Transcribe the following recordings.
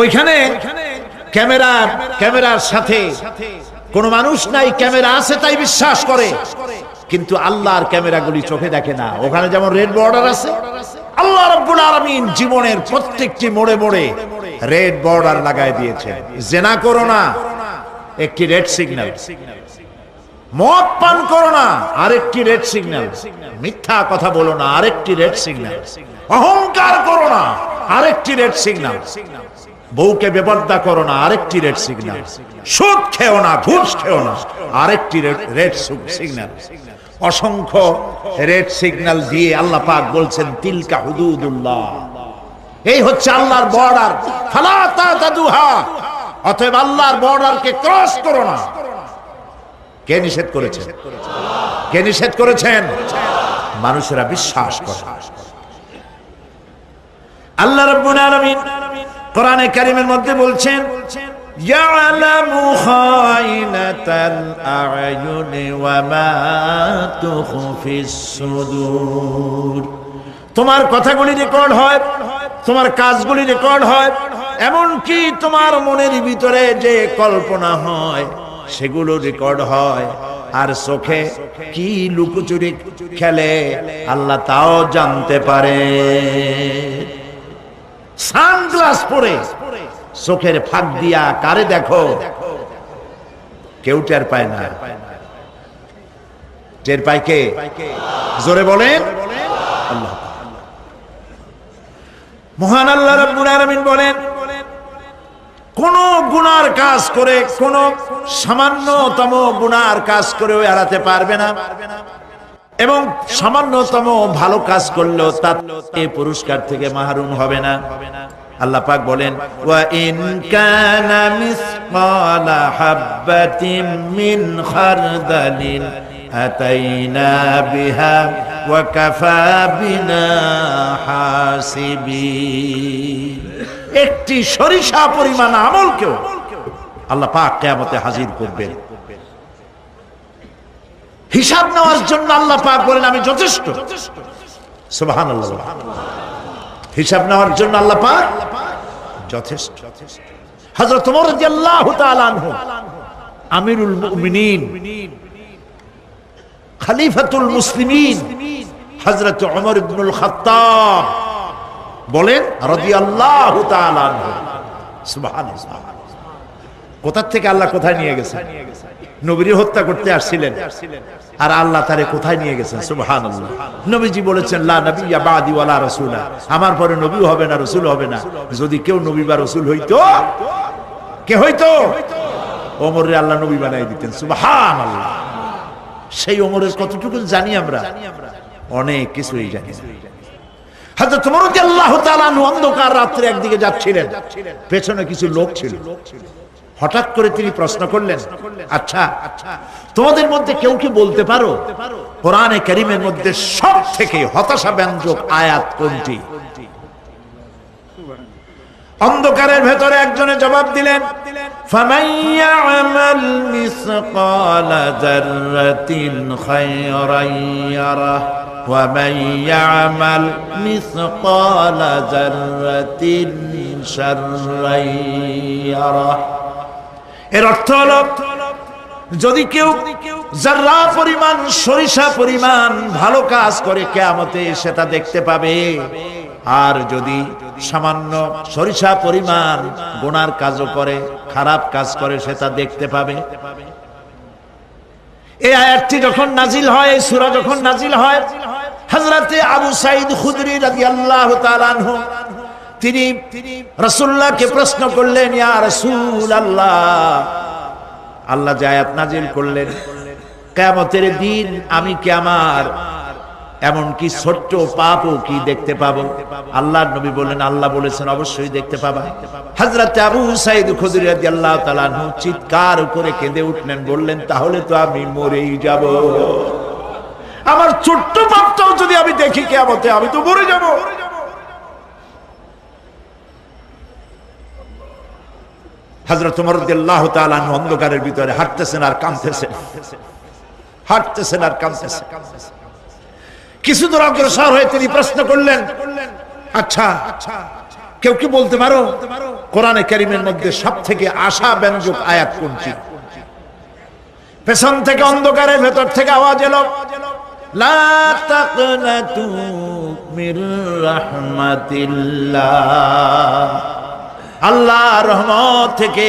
ওইখানে ক্যামেরার সাথে কোনো মানুষ নাই, ক্যামেরা আছে তাই বিশ্বাস করে, কিন্তু আল্লাহর ক্যামেরাগুলি চোখে দেখে না। ওখানে যেমন রেড বর্ডার আছে, আল্লাহ রাব্বুল আলামিন জীবনের প্রত্যেকটি মোড়ে মোড়ে রেড বর্ডার লাগায় দিয়েছেন। জেনা করো না, একটি রেড সিগন্যাল। মদ পান করো না, আরেকটি রেড সিগন্যাল। মিথ্যা কথা বলো না, আরেকটি রেড সিগন্যাল। অহংকার করো না, আরেকটি রেড সিগন্যাল। বউকে বেপরদা করো না, আরেকটি রেড সিগন্যাল। সুদ খেও না, ঘুষ খেও না, আরেকটি রেড সিগন্যাল। অসংখ্য রেড সিগন্যাল দিয়ে আল্লাহ পাক বলছেন তিলকা হুদুদুল্লাহ, এই হচ্ছে আল্লাহর বর্ডার, ফালা তাতাদুহা, অতএব আল্লাহর বর্ডারকে ক্রস করো না। কে নিষেধ করেছেন? কে নিষেধ করেছেন? মানুষেরা বিশ্বাস করে। আল্লাহ রাব্বুল আলামিন কোরআনে কারীমের মধ্যে বলছেন ইয়ালামু খাইনাতাল আ'য়ুনি ওয়া মা তুখফিস সুদূর। তোমার কথাগুলি রেকর্ড হয়, তোমার কাজগুলি রেকর্ড হয়, এমনকি তোমার মনের ভিতরে যে কল্পনা হয় সেগুলো রেকর্ড হয়। আর চোখে কি লুকোচুরি খেলে আল্লাহ তাও জানতে পারে। সানগ্লাস পরে চোখের ফাঁক দিয়া কারে দেখো, কেউ টের পায় না। টের পায় কে? জোরে বলেন আল্লাহ। মহান আল্লাহ রাব্বুল আলামিন বলেন কোন গুনার কাজ করে, কোন সামান্যতম গুনার কাজ করেও এড়াতে পারবে না, এবং সামান্যতম ভালো কাজ করলেও তার এই পুরস্কার থেকে মাহরুম হবে না। আল্লাহ পাক বলেন ওয়া ইন কানা মিসকালা হাববাতিন মিন খারদালিন আতাইনা বিহা ওয়া কাফা বিনা হাসিবিন। একটি সরিষা পরিমাণ আমলকেও আল্লাহ পাক কিয়ামতে হাজির করবেন। হিসাব নেওয়ার জন্য আল্লাহ পাক বলেন আমি যথেষ্ট। সুবহানাল্লাহ। হিসাব নেওয়ার জন্য আল্লাহ পাক যথেষ্ট। হযরত ওমর রাদিয়াল্লাহু তাআলা আনহু আমিরুল মুমিনিন, খলিফাতুল মুসলিমিন হযরত ওমর ইবনুল খাত্তাব বলেন রাদিয়াল্লাহু তাআলা আনহু। সুবহানাল্লাহ। কোথা থেকে আল্লাহ কোথায় নিয়ে গেছেন? নবীর হত্যা করতে আসছিলেন, আর আল্লাহ তারে কোথায় নিয়ে গেছেন? সুবহানাল্লাহ। নবীজি বলেছেন লা নাবিয়্যা বাদি ওয়ালা রাসূলা, আমার পরে নবী হবে না, রাসূল হবে না। যদি কেউ নবী বা রাসূল হইতো, কে হইতো? ওমরে আল্লাহ নবী বানাই দিতেন। সুবহানাল্লাহ। সেই ওমরের কতটুকু জানি আমরা? অনেক কিছুই জানি। হযরত ওমর রাদিয়াল্লাহু তাআলা অন্ধকার রাত্রে একদিকে যাচ্ছিলেন, পেছনে কিছু লোক ছিল। হঠাৎ করে তিনি প্রশ্ন করলেন, আচ্ছা তোমাদের মধ্যে কেউ কি বলতে পারো কোরআনে কারীমের মধ্যে সবথেকে হতাশাব্যঞ্জক আয়াত কোনটি? অন্ধকারের ভেতরে একজনে জবাব দিলেন ফামান ইয়ামাল মিসকালা যাররাতিন খায়রান ইয়ারা ওয়া মান ইয়ামাল মিসকালা যাররাতিন শাররান ইয়ারা। এর অর্থ হলো যদি কেউ যারা পরিমাণ সরিষা পরিমাণ ভালো কাজ করে কিয়ামতে সেটা দেখতে পাবে, আর যদি সামান্য সরিষা পরিমাণ গুনার কাজও করে, খারাপ কাজ করে, সেটা দেখতে পাবে। এই আয়াতটি যখন নাজিল হয়, এই সূরা যখন নাজিল হয়, হযরতে আবু সাঈদ খুদরি রাদিয়াল্লাহু তাআলা আনহু তিনি রাসূলুল্লাহকে প্রশ্ন করলেন, ইয়া রাসূলুল্লাহ, আল্লাহ যে আয়াত নাজিল করলেন কিয়ামতের দিন আমি কি আমার এমনকি ছোট্ট পাপও কি দেখতে পাবো? আল্লাহর নবী বললেন আল্লাহ বলেছেন অবশ্যই দেখতে পাবা। হযরত আবু সাঈদ খুদরি রাদিয়াল্লাহু তাআলা আনহু চিৎকার করে কেঁদে উঠলেন, বললেন তাহলে তো আমি মরেই যাব। আমার ছোট্ট পাপটাও যদি আমি দেখি কিয়ামতে, আমি তো মরে যাব। হযরত ওমর রাদিয়াল্লাহু তাআলা আনহু অন্ধকারের ভিতরে হাঁটতেছেন আর কাঁদতেছেন, হাঁটতেছেন আর কাঁদতেছেন। কিছু দূর অগ্রসর হয়ে তিনি প্রশ্ন করলেন, আচ্ছা কেউ কি বলতে পারো কোরআনে কারীমের মধ্যে সবথেকে আশা ব্যঞ্জক আয়াত কোনটি? পেছন থেকে অন্ধকারের ভেতর থেকে আওয়াজ এলো, লা তাকনাতু মির রাহমাতিল্লাহ, আল্লাহর রহমত থেকে,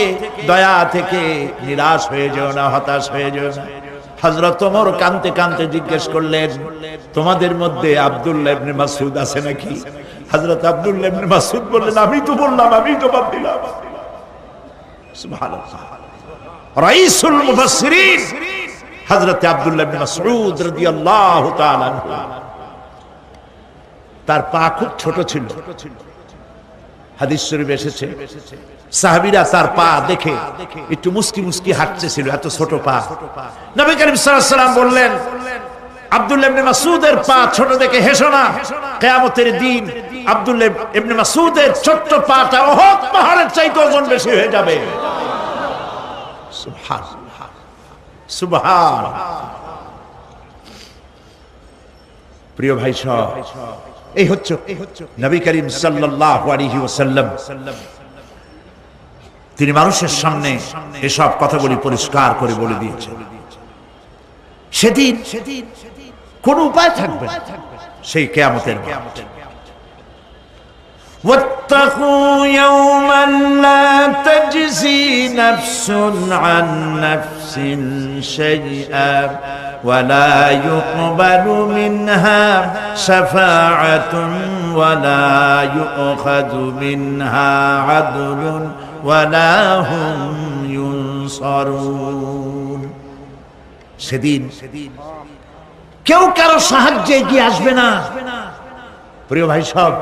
দয়া থেকে নিরাশ হয়ে যেও না, হতাশ হয়ে যেও না। হযরত ওমর কাঁদতে কাঁদতে জিজ্ঞেস করলেন, তোমাদের মধ্যে আব্দুল্লাহ ইবনে মাসউদ আছে নাকি? হযরত আব্দুল্লাহ ইবনে মাসউদ বললেন, আমি তো বললাম, আমি জবাব দিলাম। সুবহানাল্লাহ। রাইসুল মুফাসসিরিন হযরত আব্দুল্লাহ ইবনে মাসউদ রাদিয়াল্লাহু তাআলা আনহু, তার পা খুব ছোট ছিল। হাদিস শরীফে এসেছে সাহাবীরা তার পা দেখে একটু মুস্কি মুস্কি হাঁটতেছিল, এত ছোট পা। নবী করিম সাল্লাল্লাহু আলাইহি ওয়াসাল্লাম বললেন, আব্দুল্লাহ ইবনে মাসউদের পা ছোট দেখে হেসো না, কিয়ামতের দিন আব্দুল্লাহ ইবনে মাসউদের ছোট্ট পাটা উহুদ পাহাড়ের চাইতে ওজন বেশি হয়ে যাবে। সুবহানাল্লাহ, সুবহানাল্লাহ। প্রিয় ভাই সব, এই হচ্ছে নবী করিম সাল্লাল্লাহু আলাইহি ওয়াসাল্লাম, তিনি মানুষের সামনে এসব কথাগুলি পরিষ্কার করে বলে দিয়েছেন। সেদিন কোন উপায় থাকবে না, সেই কিয়ামতের মাঠ। واتقوا يوما لا تجزي نفس عن نفس شيئا ولا يقبل منها شفاعة ولا يؤخذ منها عدل ولا هم ينصرون। সেদিন কেউ কারো সাহায্যে এগিয়ে আসবে না। প্রিয় ভাই সব,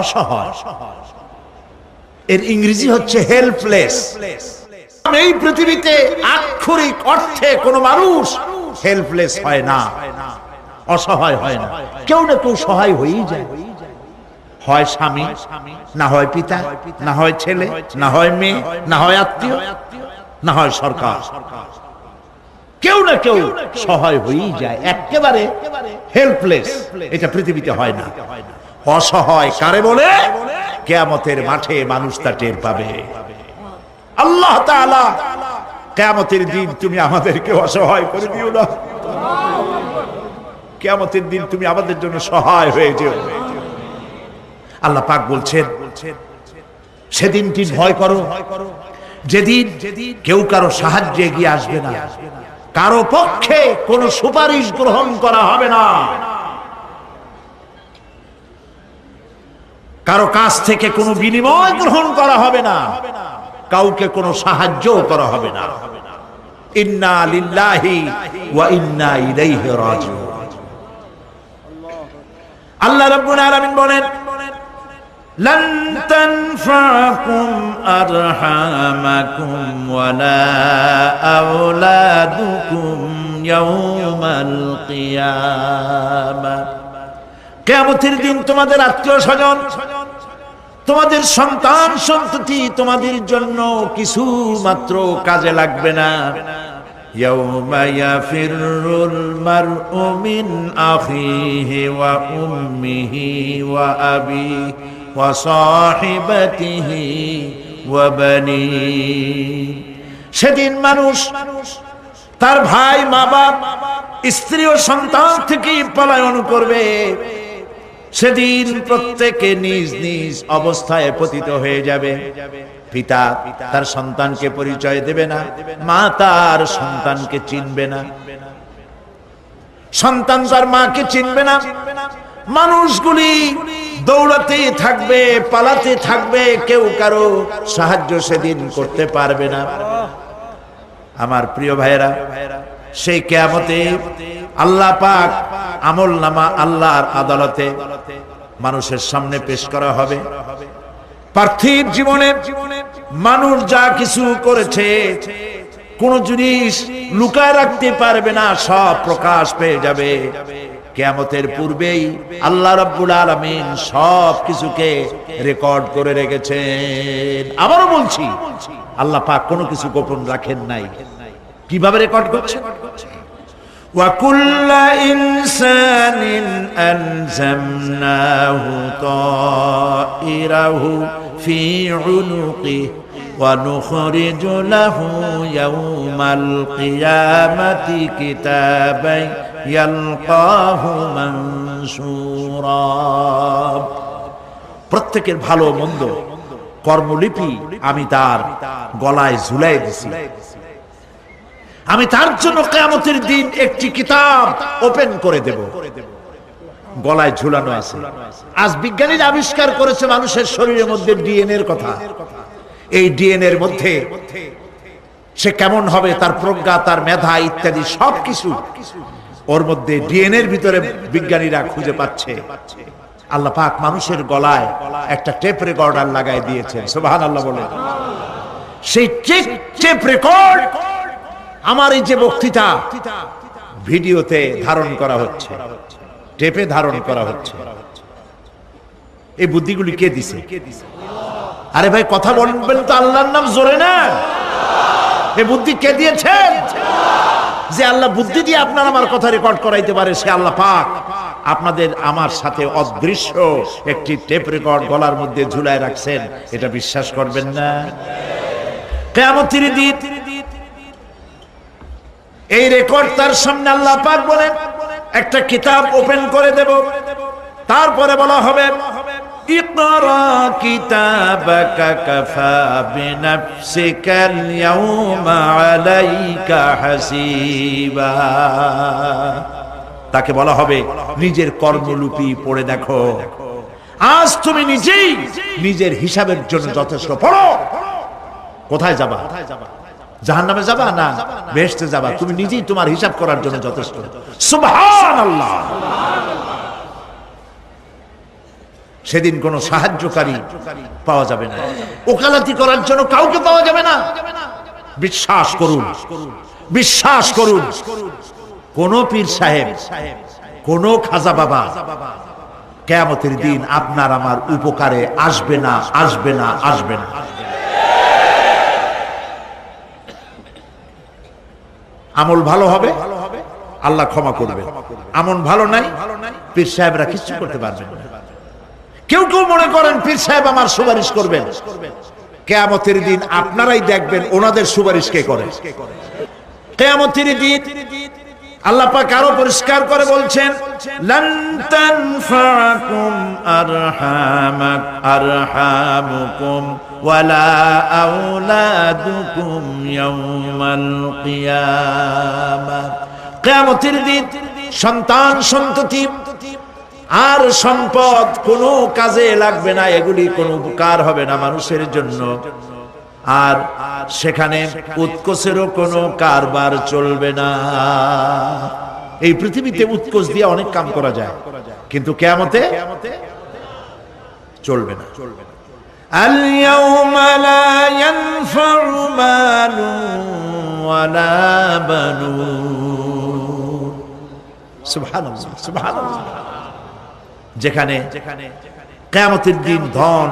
অসহায়, এর ইংরেজি হচ্ছে হেল্পলেস। এই পৃথিবীতে আক্ষরিক অর্থে কোন মানুষ হেল্পলেস হয় না, অসহায় হয় না। কেউ না কেউ সহায় হয়েই যায়, হয় স্বামী, না হয় পিতা, না হয় ছেলে, না হয় মেয়ে, না হয় আত্মীয়, না হয় সরকার। কেউ না কেউ সহায় হয়েই যায়, একেবারে হেল্পলেস এটা পৃথিবীতে হয় না। অসহায় কারে বলে? কিয়ামতের মাঠে মানুষ তা টের পাবে। আল্লাহ তাআলা কিয়ামতের দিন তুমি আমাদেরকে অসহায় করে দিও না, কিয়ামতের দিন তুমি আমাদের জন্য সহায় হয়ে যেও। আল্লাহ পাক বলছেন, সেদিনটি ভয় করো যেদিন কেউ কারো সাহায্যে এগিয়ে আসবে না, কারো পক্ষে কোনো সুপারিশ গ্রহণ করা হবে না, কারো কাছ থেকে কোনো বিনিময় গ্রহণ করা হবে না, কাউকে কোনো সাহায্য করা হবে না। ইন্না লিল্লাহি ওয়া ইন্না ইলাইহি রাজিউন। আল্লাহ রাব্বুল আলামিন বলেন, লান তানফাকুম আরহামাকুম ওয়ালা আওলাদুকুম ইয়াউমাল কিয়ামাহ। কিয়ামতের দিন তোমাদের আত্মীয়-স্বজন, তোমাদের সন্তান সন্ততি তোমাদের জন্য কিছু মাত্র কাজে লাগবে না। ইয়াউমা ইয়াফিরুল মারউ মিন আখিহি ওয়া উম্মিহি ওয়া আবিহি ওয়া সাহিবাতিহি ওয়া বানিহি। সেদিন মানুষ তার ভাই, মা বাপ, স্ত্রী ও সন্তান থেকে পলায়ন করবে। সেদিন প্রত্যেকে নিজ নিজ অবস্থায় পতিত হয়ে যাবে। পিতা তার সন্তানকে পরিচয় দেবে না, মা তার সন্তানকে চিনবে না, সন্তান তার মাকে চিনবে না। মানুষগুলি দৌড়াতে থাকবে, পালাতে থাকবে, কেউ কারো সাহায্য সেদিন করতে পারবে না। আমার প্রিয় ভাইয়েরা, সেই কিয়ামতে আল্লাহ পাক আমলনামা আল্লাহর আদালতে মানুষের সামনে পেশ করা হবে। পার্থিব জীবনে মানুষ যা কিছু করেছে কোন জিনিস লুকায় রাখতে পারবে না, সব প্রকাশ পেয়ে যাবে। কিয়ামতের পূর্বেই আল্লাহ রাব্বুল আলামিন সব কিছুকে রেকর্ড করে রেখেছেন। আবারও বলছি, আল্লাহ পাক কোনো কিছু গোপন রাখেন নাই। কিভাবে রেকর্ড করছেন? وكل إنسان ألزمناه طائره في عنقه ونخرج له يوم القيامة كتابا يلقاه منشورا প্রত্যেকের ভালো মন্দ কর্মলিপি আমি তার গলায় ঝুলাই দিছি। আমি তার জন্য কিয়ামতের দিন একটি কিতাব ওপেন করে দেব, গলায় ঝুলানো আছে। আজ বিজ্ঞানীরা আবিষ্কার করেছে মানুষের শরীরের মধ্যে ডিএনএ এর কথা। এই ডিএনএ এর মধ্যে সে কেমন হবে, তার প্রজ্ঞা, তার মেধা ইত্যাদি সবকিছু ওর মধ্যে ডিএনএ এর ভিতরে বিজ্ঞানীরা খুঁজে পাচ্ছে। আল্লাহ পাক মানুষের গলায় একটা টেপ রেকর্ডার লাগাই দিয়েছেন, সুবহানাল্লাহ বলে। সেই টেপ রেকর্ড আমার এই যে বক্তৃতা ভিডিওতে ধারণ করা হচ্ছে, টেপে ধারণ করা হচ্ছে। এই বুদ্ধিগুলি কে দিছে? আরে ভাই কথা বলবেন তো আল্লাহর নাম জোরে না। এই বুদ্ধি কে দিয়েছেন? যে আল্লাহ বুদ্ধি দিয়ে আপনার আমার কথা রেকর্ড করাইতে পারে, সে আল্লাহ পাক আপনাদের আমার সাথে অদৃশ্য একটি টেপ রেকর্ড গলার মধ্যে ঝুলায় রাখছেন। এটা বিশ্বাস করবেন না? কিয়ামতের দিন এই রেকর্ড তার সামনে আল্লাহ পাক বলেন একটা কিতাব ওপেন করে দেব। তারপরে বলা হবে ইকরা কিতাবাকা কাফা বিনাফসিকাল ইয়াউমা আলাইকা হাসিবা। তাকে বলা হবে নিজের কর্মলিপি পড়ে দেখো, আজ তুমি নিজেই নিজের হিসাবের জন্য যথেষ্ট। পড়ো। কোথায় যাবা? জাহান্নামে যাবা না বেহেশতে যাবা? তুমি নিজেই তোমার হিসাব করার জন্য যথেষ্ট। সুবহানাল্লাহ। সেদিন কোনো সাহায্যকারী পাওয়া যাবে না, ওকালতি করার জন্য কাউকে পাওয়া যাবে না। বিশ্বাস করুন, বিশ্বাস করুন, কোন পীর সাহেব, কোন খাজা বাবা কিয়ামতের দিন আপনার আমার উপকারে আসবে না, আসবে না, আসবে না। আমল ভালো হবে, আল্লাহ ক্ষমা করবে। আমল ভালো নাই, পীর সাহেবরা কিছু করতে পারবেন না। কেউ কেউ মনে করেন পীর সাহেব আমার সুপারিশ করবেন। কিয়ামতের দিন আপনারাই দেখবেন ওনাদের সুপারিশ কে করে। কিয়ামতের দিন আল্লাহ পাক আরো পরিষ্কার করে বলছেন লান তানফাকুম আরহামুকুম ওয়ালা আওলাদুকুম ইয়াউমাল কিয়ামাহ। কিয়ামতের দিন সন্তান সন্ততি আর সম্পদ কোনো কাজে লাগবে না, এগুলি কোনো উপকার হবে না মানুষের জন্য। আর সেখানে উৎকোচেরও কোনো কারবার চলবে না। এই পৃথিবীতে উৎকোচ দিয়ে অনেক কাম করা যায়, কিন্তু কিয়ামতে চলবে না। আল ইয়াউমা লা ইয়ানফাউ মালুন ওয়ালা বানুন। সুবহানাল্লাহ, সুবহানাল্লাহ। যেখানে কিয়ামতের দিন ধন,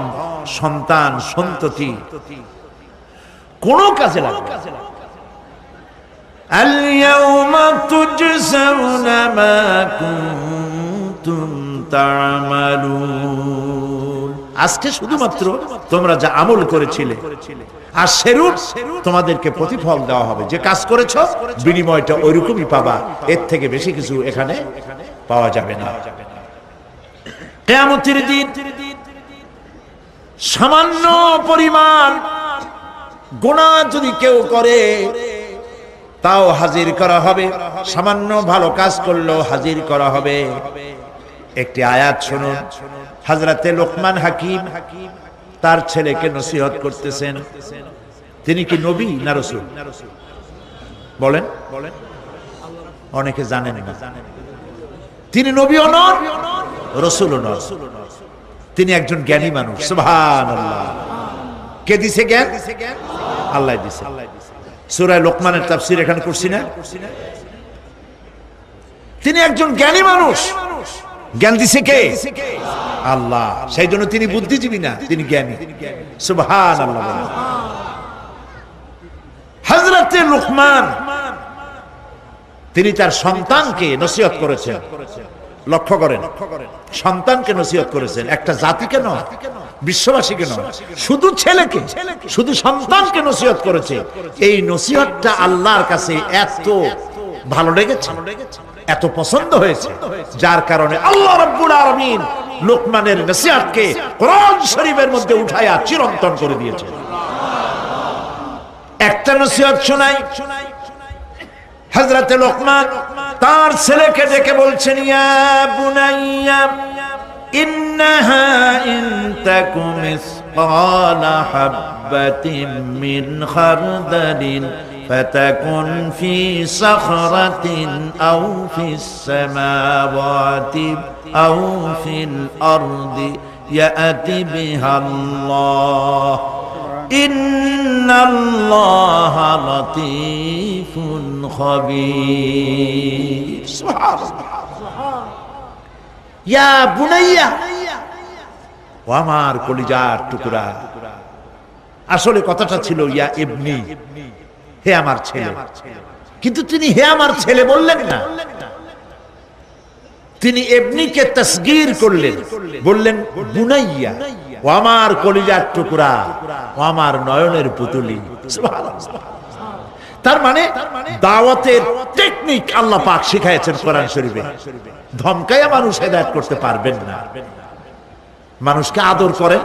সন্তান, সন্ততি কোনো কাজে লাগবে না। আল ইয়াউমা তুজসাউনা মা কুনতুম তা'মালুন। আজকে শুধুমাত্র তোমরা যা আমল করেছিলে আর সেরূপ তোমাদেরকে প্রতিফল দেওয়া হবে। যে কাজ করেছো বিনিময়টা ওইরকমই পাবা, এর থেকে বেশি কিছু এখানে পাওয়া যাবে না। কিয়ামতের দিন সামান্য পরিমাণ গুনাহ যদি কেউ করে তাও হাজির করা হবে, সামান্য ভালো কাজ করলেও হাজির করা হবে। একটি আয়াত শুনুন, হযরতে লোকমান হাকিম তার ছেলেকে নসিহত করতেছেন। তিনি কি নবী না রাসূল? বলেন, অনেকে জানেন না। তিনি নবীও নন, রাসূলও নন। তিনি একজন জ্ঞানী মানুষ। সুবহানাল্লাহ। কে দিছে জ্ঞান? আল্লাহ দিছে। সূরা লোকমানের তাফসীর এখানে করছি না? তিনি একজন জ্ঞানী মানুষ। জ্ঞান দিছে কে? আল্লাহ। সেই জন্য তিনি বুদ্ধিজীবী না, তিনি জ্ঞানী। সুবহানাল্লাহ। হযরতে লোকমান তিনি তার সন্তানকে নসিহত করেছেন। লক্ষ্য করেন, সন্তানকে নসিহত করেছেন, একটা জাতিকে নয়, বিশ্ববাসীকে নয়, শুধু ছেলেকে, শুধু সন্তানকে নসিহত করেছে। এই নসিহতটা আল্লাহর কাছে এত ভালো লেগেছে, এত পছন্দ হয়েছে, যার কারণে আল্লাহ রাব্বুল আলামিন লোকমানের নসিহতকে কোরআন শরীফের মধ্যে উঠায়া চিরন্তন করে দিয়েছেন। একটা নসিহত শোনাই। হযরতে লোকমান তার ছেলেকে ডেকে বলছেন, ইয়া বুনাইয়া ইন্নাহা ইন তাকুম মিসকালা হাববাতিন মিন খারদালিন ফাতাকুন ফি সাখরাতিন আও ফিস সামাওয়াতি আও ফিল আরদি ইয়াতি বিহাল্লাহ ইন্নাল্লাহা লাতীফুন খাবীর। সুবহানাল্লাহ। ইয়া বুনাইয়া, ও আমার কলিজার টুকরা। আসলে কথাটা ছিল ইয়া ইবনি, হে আমার ছেলে, কিন্তু তিনি হে আমার ছেলে বললেন না, তিনি ইবনিকে তাসগীর করলেন, বললেন বুনাইয়া, ও আমার কলিজার টুকরা, ও আমার নয়নের পুতুলি। সুবহানাল্লাহ। তার মানে দাওয়াতের টেকনিক আল্লাহ পাক শিখাইছেন কোরআন শরীফে। ধমকায়া মানুষ হেদায়েত করতে পারবেন না। মানুষকে আদর করেন,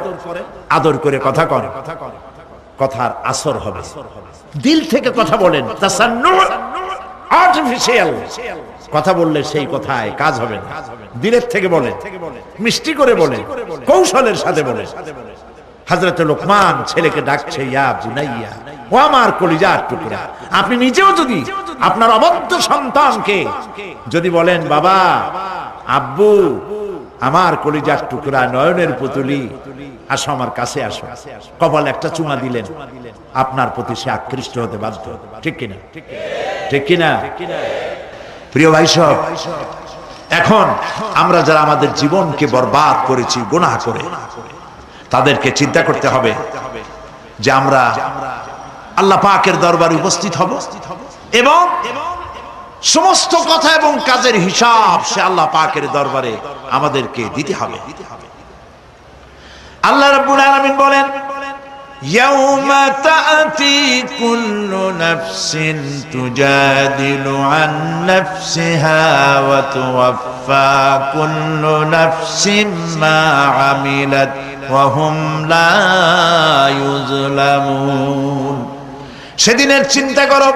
আদর করে কথা করেন, কথার আসর হবে। দিল থেকে কথা বলেন, তাসান্নু আর্টিফিশিয়াল কথা বললে সেই কথায় কাজ হবে না। দিলের থেকে বলেন, মিষ্টি করে বলেন, কৌশলের সাথে বলেন। হযরতে লোকমান ছেলেকে ডাকছে, ইয়া বুনাইয়া, ও আমার কলিজার টুকরা। আপনি নিজেও যদি আপনার অবদ্ধ সন্তানকে যদি বলেন, বাবা, আব্বু, আমার কলিজার টুকরা, নয়নের পুতুলি, আসো আমার কাছে আসো, কপালে একটা চুমা দিলেন, আপনার প্রতি সে আকৃষ্ট হতে বাধ্য। ঠিক কিনা? ঠিক কিনা? প্রিয় ভাই সব, এখন আমরা যারা আমাদের জীবনকে বরবাদ করেছি গুনাহ করে, তাদেরকে চিন্তা করতে হবে যে আমরা আল্লাহ পাকের দরবারে উপস্থিত হব এবং সমস্ত কথা এবং কাজের হিসাব সে আল্লাহ পাকের দরবারে আমাদেরকে দিতে হবে। আল্লাহ রাব্বুল আলামিন বলেন, ইয়াউমা তা'তি কুল্লু নাফসিন তুজাদিলু আন নাফসিহা ওয়া তুওয়াফফা কুল্লু নাফসিন মা আমিলাত ওয়া হুম লা ইউযলামুন। সেদিনের চিন্তা করো,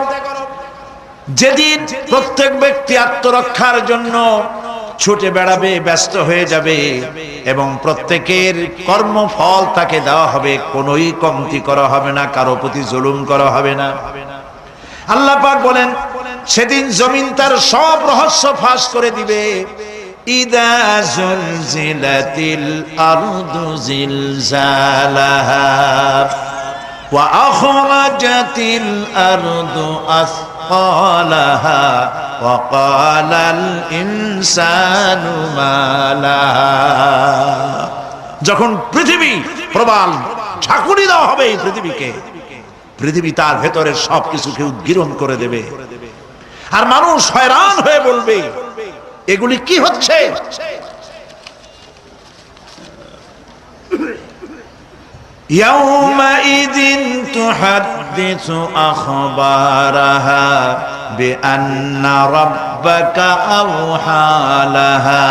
যেদিন প্রত্যেক ব্যক্তি আত্মরক্ষার জন্য ছুটে বেড়াবে, ব্যস্ত হয়ে যাবে এবং প্রত্যেকের কর্মফল তাকে দেওয়া হবে, কোনোই কমতি করা হবে না, কারো প্রতি জুলুম করা হবে না। আল্লাহ পাক বলেন, সেদিন জমিন তার সব রহস্য ফাঁস করে দিবে। ইদা জুলজিলাতিল আরদু জিলজালাহা ওয়া আখরাজাতিল আরদু আসকালাহা ওয়া ক্বালাল ইনসানু মা লাহা। যখন পৃথিবী প্রবাল ঝাঁকুনি দেওয়া হবে এই পৃথিবীকে, পৃথিবী তার ভেতরের সবকিছুকে উদ্গীরণ করে দেবে, আর মানুষ হয়রান হয়ে বলবে, এগুলি কি হচ্ছে? ইয়াউমাইযিন তুহাদ্দিসু আখবারাহা বিআন্না রাব্বাকা আওহা লাহা।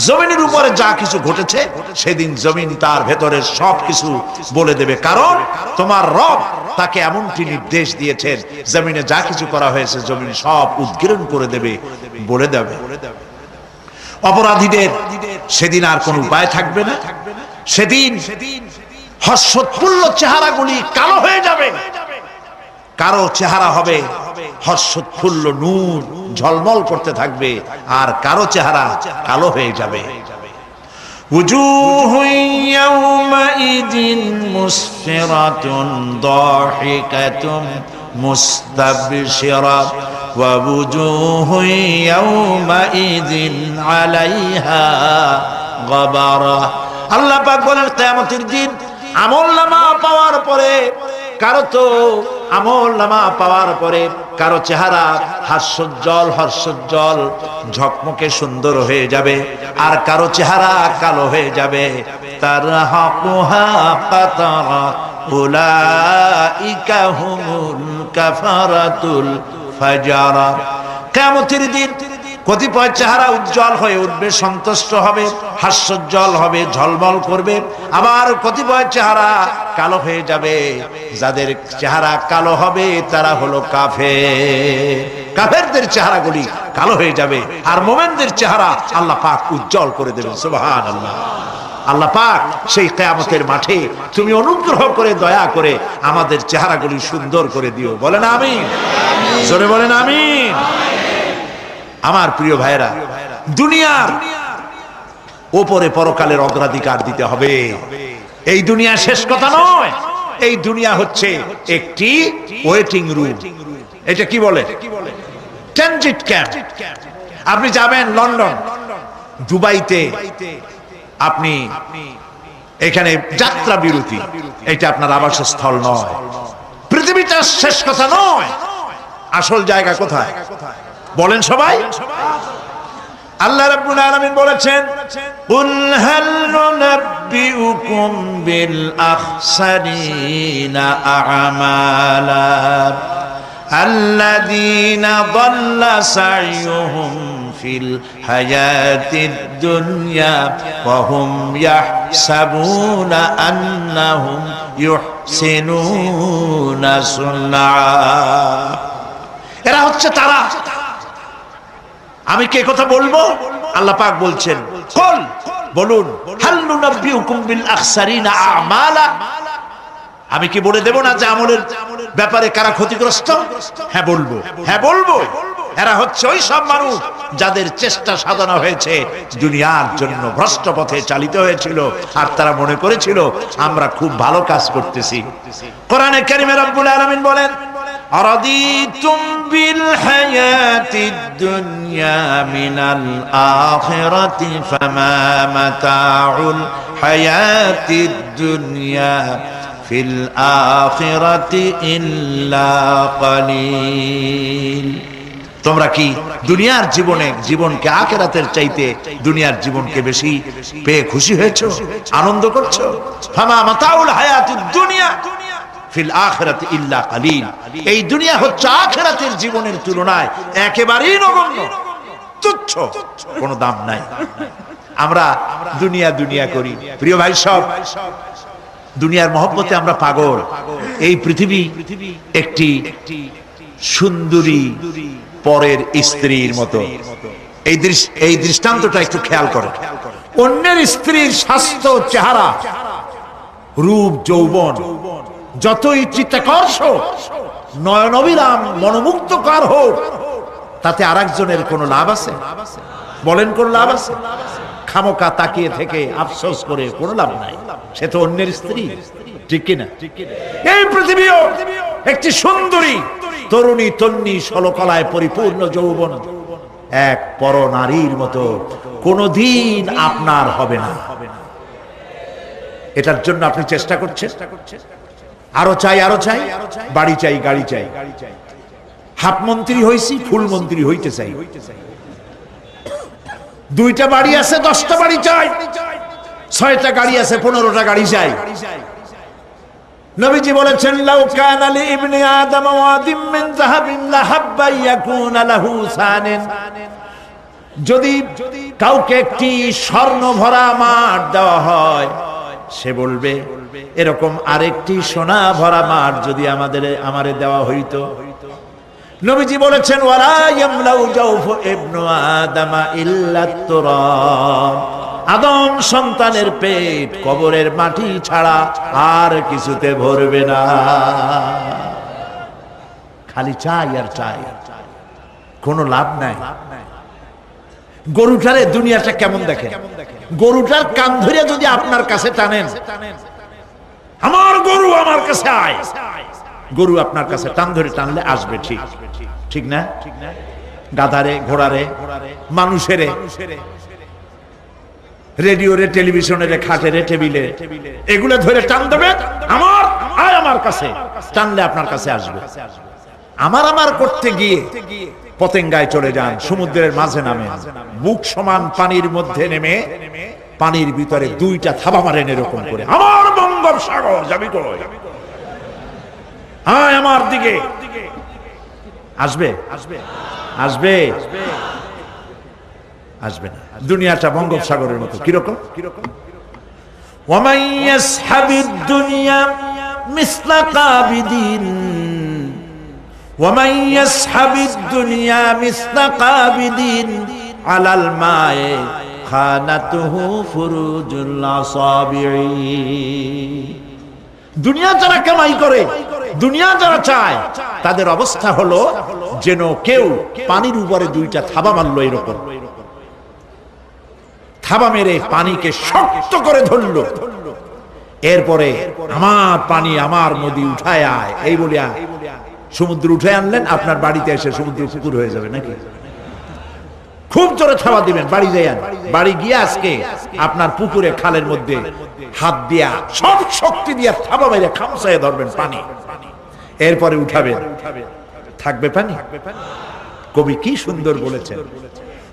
জমিনের উপরে যা কিছু ঘটেছে সেদিন জমিন তার ভেতরের সবকিছু বলে দেবে, কারণ তোমার রব তাকে এমনটি নির্দেশ দিয়েছেন, জমিনে যা কিছু করা হয়েছে জমিন সব উদ্গীরণ করে দেবে, বলে দেবে। অপরাধীদের সেদিন আর কোনো উপায় থাকবে না। সেদিন হর্ষোৎফুল্ল চেহারাগুলি কালো হয়ে যাবে, কারো চেহারা হবে হর্ষোৎফুল্ল নূর ঝলমল করতে থাকবে, আর কারো চেহারা কালো হয়ে যাবে। وجوه يومئذ مسفرة ضاحكة مستبشرة ووجوه يومئذ عليها غبرة। আল্লাহ পাক বলেন, কিয়ামতের দিন আমলনামা পাওয়ার পরে কারো তো আমলনামা পাওয়ার পরে কারো চেহারা হাস্যোজ্জ্বল হর্ষোজ্জ্বল ঝকমকে সুন্দর হয়ে যাবে, আর কারো চেহারা কালো হয়ে যাবে। তারহাকুহা কাতারা উলাইকা হুমুল কাফারাতুল ফাজারা। কিয়ামতের দিন কতিপয় চেহারা উজ্জ্বল হয়ে উঠবে, সন্তুষ্ট হবে, হাস্যোজ্জ্বল হবে, ঝলমল করবে, আবার কতিপয় চেহারা কালো হয়ে যাবে। যাদের চেহারা কালো হবে তারা হলো কাফের। কাফেরদের চেহারাগুলি কালো হয়ে যাবে, আর মুমিনদের চেহারা আল্লাহ পাক উজ্জ্বল করে দেবেন। সুবহানাল্লাহ। আল্লাহ পাক সেই কিয়ামতের মাঠে তুমি অনুগ্রহ করে দয়া করে আমাদের চেহারাগুলি সুন্দর করে দিও। বলেন আমিন, জোরে বলেন আমিন। আমার প্রিয় ভাইরা, দুনিয়ার উপরে পরকালের অগ্রাধিকার দিতে হবে। এই দুনিয়া শেষ কথা নয়, এই দুনিয়া হচ্ছে একটি ওয়েটিং রুম। এটা কি বলে? Transit camp. আপনি যাবেন লন্ডন, দুবাইতে, আপনি এখানে যাত্রা বিরতি, এটা আপনার আবাসস্থল নয়। পৃথিবীটা শেষ কথা নয়, আসল জায়গা কোথায় বলেন সবাই? আল্লাহ রাব্বুল আলামিন বলেছেন, কুল হাল নুনাব্বিউকুম বিল আখসারিনা আ'মালা আল্লাযীনা দাল্লা সা'য়ুহুম ফিল হায়াতিদ দুনিয়া ওয়া হুম ইয়াহসাবুনা আন্নাহুম ইউহসিনুনা সুন্না। এরা হচ্ছে তারা। আমি কে কথা বলবো? আল্লাহ পাক বলছেন, কুল, বলুন, হাল নুনাব্বিউকুম বিল আখসারিনা আ'মালা। আমি কি বলে দেব না যে আমলের ব্যাপারে কারা ক্ষতিগ্রস্ত? হ্যাঁ বলবো, হ্যাঁ বলবো। এরা হচ্ছে ওই সব মানুষ যাদের চেষ্টা সাধনা হয়েছে দুনিয়ার জন্য, ভ্রষ্ট পথে চালিত হয়েছিল, আর তারা মনে করেছিল আমরা খুব ভালো কাজ করতেছি। কোরআনে কারিমে রব্বুল আলামিন বলেন, আরাদিতুম বিল হায়াতিদ দুনিয়া মিনাল আখিরাতি ফামা মাতাউল হায়াতিদ দুনিয়া ফিল আখিরাতি ইল্লা কালিল। তোমরা কি দুনিয়ার জীবনকে আখিরাতের চাইতে দুনিয়ার জীবনকে বেশি পেয়ে খুশি হয়েছো, আনন্দ করছো? ফামা মাতাউল হায়াতিদ দুনিয়া ফিল আখিরাতি ইল্লা কালিল। এই দুনিয়া হচ্ছে আখিরাতের জীবনের তুলনায় একেবারেই নগণ্য, তুচ্ছ, কোনো দাম নাই। আমরা দুনিয়া করি। প্রিয় ভাই সব, দুনিয়ার মহব্বতে আমরা পাগল। এই পৃথিবী একটি সুন্দরী পরের স্ত্রীর মতো। এই দৃষ্টান্তটা একটু খেয়াল করো। অন্যের স্ত্রীর স্বাস্থ্য, চেহারা, রূপ, যৌবন যতই চিত্তাকর্ষক, নয়নবিরাম, মনোমুগ্ধকর হোক, তাতে আরেকজনের কোনো লাভ আছে? বলেন কোন লাভ আছে? খামোকা তাকিয়ে থেকে আফসোস করে কোনো লাভ নাই, সে তো অন্যের স্ত্রী, ঠিক কিনা? এই পৃথিবীও একটি সুন্দরী তরুণী, তন্নি, ষোলকলায় পরিপূর্ণ যৌবন এক পর নারীর মতো কোনদিন আপনার হবে না। এটার জন্য আপনি চেষ্টা করছেন, আরো চাই, আরো চাই, বাড়ি চাই, গাড়ি চাই, হাফ মন্ত্রী হইছি, ফুল মন্ত্রী হইতে চাই, 2টা বাড়ি আছে, 10টা বাড়ি চাই, 6টা গাড়ি আছে, 15টা গাড়ি চাই। নবীজি বলেছেন, লাউ কানা লি ইবনি আদম ওয়াদিম মিন যাহাবিন লাহাব্বা ইয়াকুনা লাহু সানিন। যদি কাউকে একটি স্বর্ণ ভরা মাঠ দেওয়া হয়, সে বলবে এরকম আরেকটি সোনা ভরা মাঠ যদি আমারে দেওয়া হইতো। নবীজি বলেছেন, ওয়ালা ইয়ামলাউ জাওফু ইবনু আদামা ইল্লা তুরাব। আদম সন্তানের পেট কবরের মাটি ছাড়া আর কিছুতে ভরবে না। খালি চাই আর চাই, কোনো লাভ নাই। গরুটারে দুনিয়াটা কেমন দেখে? গরুটার কান ধরে যদি আপনার কাছে টানেন, আমার গরু আমার কাছে আয়, গরু আপনার কাছে টান ধরে টানলে আসবে, ঠিক ঠিক না? গাধারে, ঘোড়ারে, মানুষেরে, রেডিওরে, টেলিভিশনের, খাটেরে, টেবিলে, এগুলো ধরে টান দেবে, আমার আয় আমার কাছে, টানলে আপনার কাছে আসবে। আমার করতে গিয়ে পতেঙ্গায় চলে যান, সমুদ্রের মাঝে নামেন, বুক সমান পানির মধ্যে নেমে পানির ভিতরে দুইটা থাবা মারেন এরকম করে, আমার বঙ্গোপসাগর যাবি কই, আয় আমার দিকে। আসবে আসবে আসবে না। দুনিয়াটা বঙ্গোপসাগরের মতো কিরকম? ওয়ামান ইয়াসহাবিদ দুনিয়া মিসলা কাবিদিন, ওয়ামান ইয়াসহাবিদ দুনিয়া মিসলা কাবিদিন আলাল মায়ে খানাতুহু ফুরুজুল আসাবিঈ। দুনিয়া যারা কামাই করে, দুনিয়া যারা চায়, তাদের অবস্থা হলো যেন কেউ পানির উপরে দুইটা থাবা মারলো এরকম। থাবা মেরে পানিকে শক্ত করে ধরলো, এরপরে আমার পানি আমার নদী উঠায় আয় এই বলিয়া সমুদ্র উঠে আনলেন। আপনার বাড়িতে এসে সমুদ্র পুকুর হয়ে যাবে নাকি? খুব জোরে থাবা দিবেন, বাড়ি যাইয়ান, বাড়ি গিয়ে আজকে আপনার পুকুরে খালের মধ্যে হাত দিয়া সব শক্তি দিয়া থাবা মেরে খামসায় ধরবেন পানি, এরপরে উঠাবেন, থাকবে পানি। কবি কি সুন্দর বলেছেন,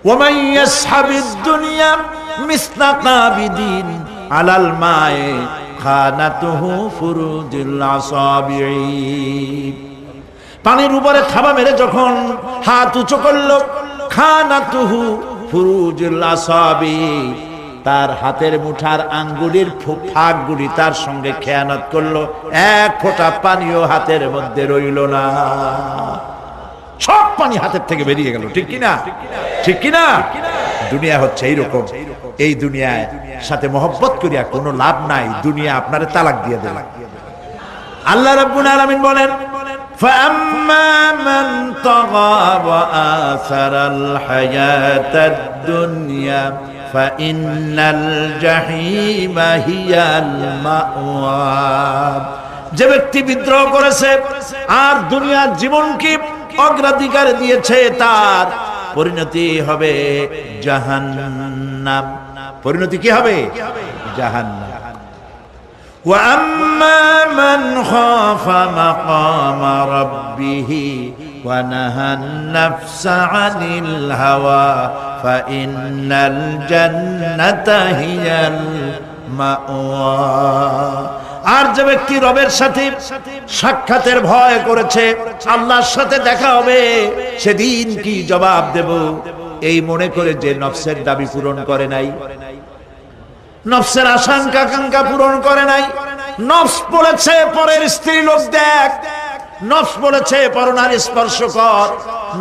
ওয়ামান ইয়াসহাবিদ দুনিয়া মিসলা কাবিদিন আলাল মায়ে খানাতুহু ফুরুজুল আসাবিঈ। পানির উপরে থাবা মেরে যখন হাত উঁচু করলো, খানাতুহু ফুরুজুল আসাবিঈ, তার হাতের মুঠার আঙ্গুলের ফাঁকগুলি তার সঙ্গে খেয়ানত করলো, এক ফোঁটা পানিও হাতের মধ্যে রইল না, সব পানি হাতের থেকে বেরিয়ে গেল। ঠিক কিনা? ঠিক কিনা? দুনিয়া হচ্ছে এইরকম। এই দুনিয়ায় সাথে মহব্বত করিয়া কোনো লাভ নাই, দুনিয়া আপনারে তালাক দিয়ে দেবে। আল্লাহ রাব্বুল আলামিন বলেন, فَأَمَّا مَنْ طَغَى وَآثَرَ الْحَيَاةَ الدُّنْيَا فَإِنَّ الْجَحِيمَ هِيَ الْمَأْوَى। যে ব্যক্তি বিদ্রোহ করেছে আর দুনিয়ার জীবনকে অগ্রাধিকার দিয়েছে, তার পরিণতি হবে জাহান্নাম। পরিণতি কি হবে? জাহান্নাম। وَأَمَّا مَنْ خَافَ مَقَامَ رَبِّهِ وَنَهَى النَّفْسَ عَنِ الْهَوَى فَإِنَّ الْجَنَّةَ هِيَ الْمَأْوَى। আর যে ব্যক্তি রবের সাথে সাক্ষাতের ভয় করেছে, আল্লাহর সাথে দেখা হবে, সেদিন কি জবাব দেব এই মনে করে যে নফসের দাবি পূরণ করে নাই, নফসের আশঙ্কা আকাঙ্ক্ষা পূরণ করে নাই, নফস বলেছে পরের স্ত্রী লোক দেখ, নফস বলেছে পরনারী স্পর্শ কর,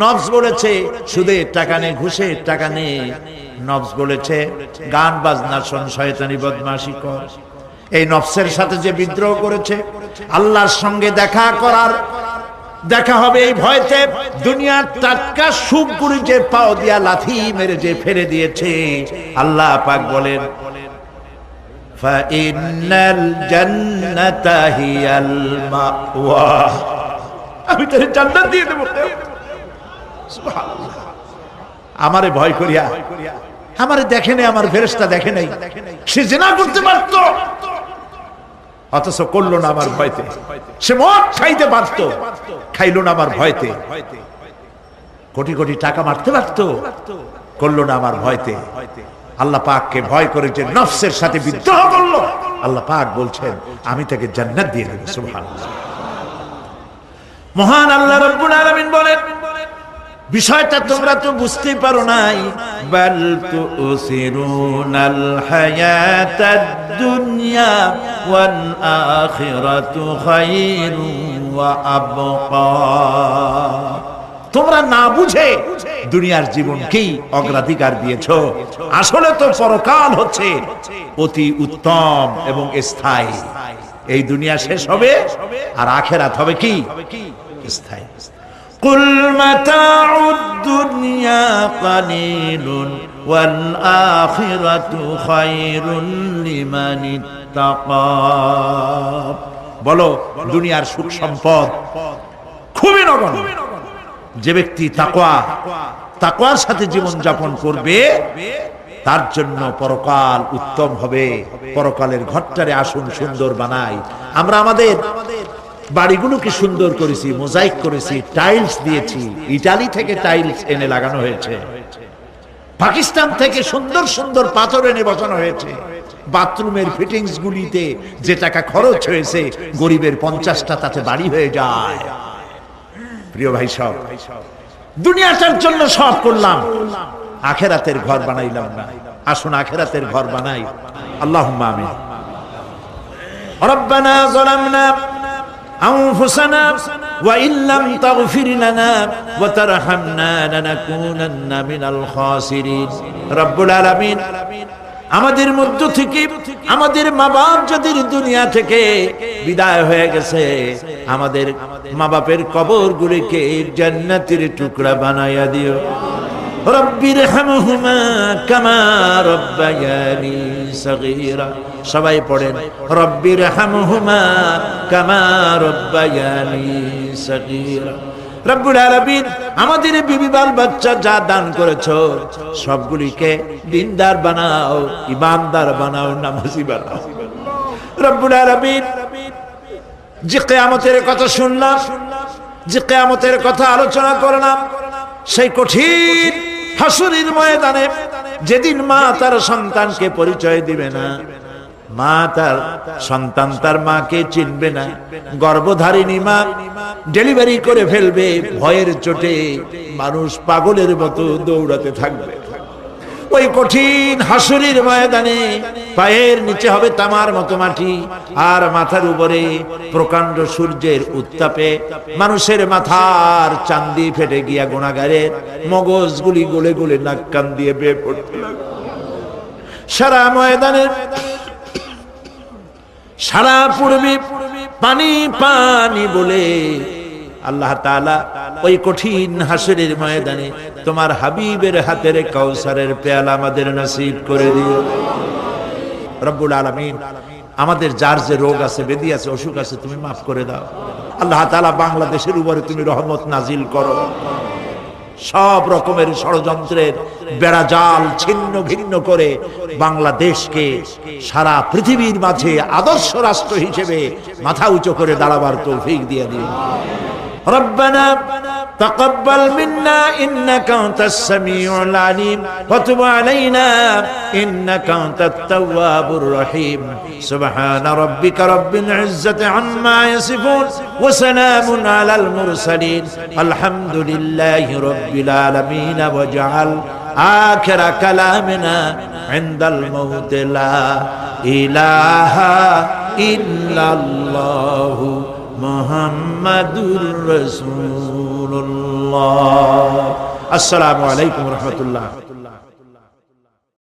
নফস বলেছে সুদের টাকা নে, ঘুষের টাকা নে, নফস বলেছে গান বাজনা শোন, শয়তানি বদমাশি কর। এই নফসের সাথে যে বিদ্রোহ করেছে, আল্লাহর সঙ্গে দেখা হবে এই ভয়তে, দুনিয়ার টাটকা সুখগুলি যে পাও দিয়া লাথি মেরে যে ফেলে দিয়েছে, আল্লাহ পাক বলেন ফাইন্নাল জান্নাতা হিয়াল মাওয়া, আমি তোরে জান্নাত দিয়ে দেব। সুবহানাল্লাহ। আমারে ভয় করিয়া, আমারে দেখে নাই, আমার ফেরেশতা দেখে নাই, সে জিনা করতে পারতো অথচ করলো না আমার ভয়তে, সে মদ খাইতে পারতো খাইলো না আমার ভয়তে, কোটি কোটি টাকা মারতে পারতো করলো না আমার ভয়তে। আল্লাহ পাককে ভয় করে যে নফসের সাথে বিদ্রোহ করলো, আল্লাহ পাক বলছেন আমি তাকে জান্নাত দিয়ে দেব। সুবহানাল্লাহ। মহান আল্লাহ রাব্বুল আলামিন বলেন, বিষয়টা তোমরা তো বুঝতেই পারো নাই, বাল তুসিরুনাল হায়াতাদ দুনিয়া ওয়াল আখিরাতু খায়রুন ওয়া আবকা। তোমরা না বুঝে দুনিয়ার জীবনকেই অগ্রাধিকার দিয়েছো, আসলে তো পরকাল হচ্ছে অতি উত্তম এবং স্থায়ী। এই দুনিয়া শেষ হবে আর আখিরাত হবে কি? স্থায়ী। কুল মাতাউদ দুনিয়া কালিলুন ওয়াল আখিরাতু খায়রুন লিমান ইত্তাকা। বলো দুনিয়ার সুখ সম্পদ খুবই নগণ্য, যে ব্যক্তি তাকওয়ার সাথে জীবন যাপন করবে তার জন্য পরকাল উত্তম হবে। পরকালের ঘরটারে আসুন সুন্দর বানাই। আমরা আমাদের বাড়িগুলোকে সুন্দর করেছি, মোজাইক করেছি, টাইলস দিয়েছি, ইটালি থেকে টাইলস এনে লাগানো হয়েছে, পাকিস্তান থেকে সুন্দর সুন্দর পাথর এনে বসানো হয়েছে। বাথরুমের ফিটিংস গুলিতে যে টাকা খরচ হয়েছে, গরিবের 50টা তাতে বাড়ি হয়ে যায়। প্রিয় ভাই, সব দুনিয়াটার জন্য সব করলাম, আখেরাতের ঘর বানাইলাম না। আসুন আখেরাতের ঘর বানাই। আল্লাহুম্মা আমিন। রব্বানা যালামনা আনফুসানা ওয়া ইল্লাম তাগফির লানা ওয়া তারহামনা লানাকুনান্না মিনাল খাসিরিন। রব্বুল আলামিন, আমাদের মধ্য থেকে আমাদের মা বাপ যদি দুনিয়া থেকে বিদায় হয়ে গেছে, আমাদের মা বাপের কবরগুলিকে জান্নাতের টুকরা বানায়া দিও। রব্বিরহামহুমা কামা রব্বায়ানি সগীরা। সবাই পড়েন, রব্বিরহামহুমা কামা রব্বায়ানি সগীরা। রব্বুল আলামিন, আমাদের বিবি বাল বাচ্চা যা দান করেছো সবগুলিকে দিনদার বানাও, ইমানদার বানাও, নামাজি বানাও। রব্বুল আলামিন, যে কিয়ামতের কথা শুনলাম, যে কিয়ামতের কথা আলোচনা করলাম, সেই কঠিন হাসরের ময়দানে যেদিন মা তার সন্তানকে পরিচয় দিবে না, মা তার সন্তান তার মাকে চিনবে না, গর্ভধারিণী মা ডেলিভারি করে ফেলবে, ভয়ের চোটে মানুষ পাগলের মতো দৌড়াতে থাকবে। ওই কঠিন হাসরের ময়দানে পায়ের নিচে হবে তামার মতো মাটি, আর মাথার উপরে প্রকাণ্ড সূর্যের উত্তাপে মানুষের মাথার চান্দি ফেটে গিয়া গুনাহগারের মগজগুলি গলে গলে নাক কান দিয়ে বেয়ে পড়তে লাগবে। সারা ময়দানের সারা পূর্বে পানি পানি বলে আল্লাহ তাআলা ওই কঠিন হাসরের ময়দানে তোমার হাবিবের হাতের কাউসারের পেয়ালা আমাদের নসিব করে দিও। রব্বুল আলামিন, আমাদের যার যে রোগ আছে, ব্যাধি আছে, অসুখ আছে, তুমি মাফ করে দাও। আল্লাহ তাআলা বাংলাদেশের উপরে তুমি রহমত নাজিল করো। সব রকমের ষড়যন্ত্রের বেড়াজাল ছিন্ন ভিন্ন করে বাংলাদেশকে সারা পৃথিবীর মাঝে আদর্শ রাষ্ট্র হিসেবে মাথা উঁচু করে দাঁড়াবার তৌফিক দিয়ে দিন। ربنا تقبل منا إنك أنت السميع العليم وتب علينا إنك أنت التواب الرحيم سبحان ربك رب العزة عما يصفون وسلام على المرسلين الحمد لله رب العالمين واجعل آخر كلامنا عند الموت لا إله إلا الله মুহাম্মাদুর রাসূলুল্লাহ। আসসালামু আলাইকুম ওয়া রাহমাতুল্লাহ।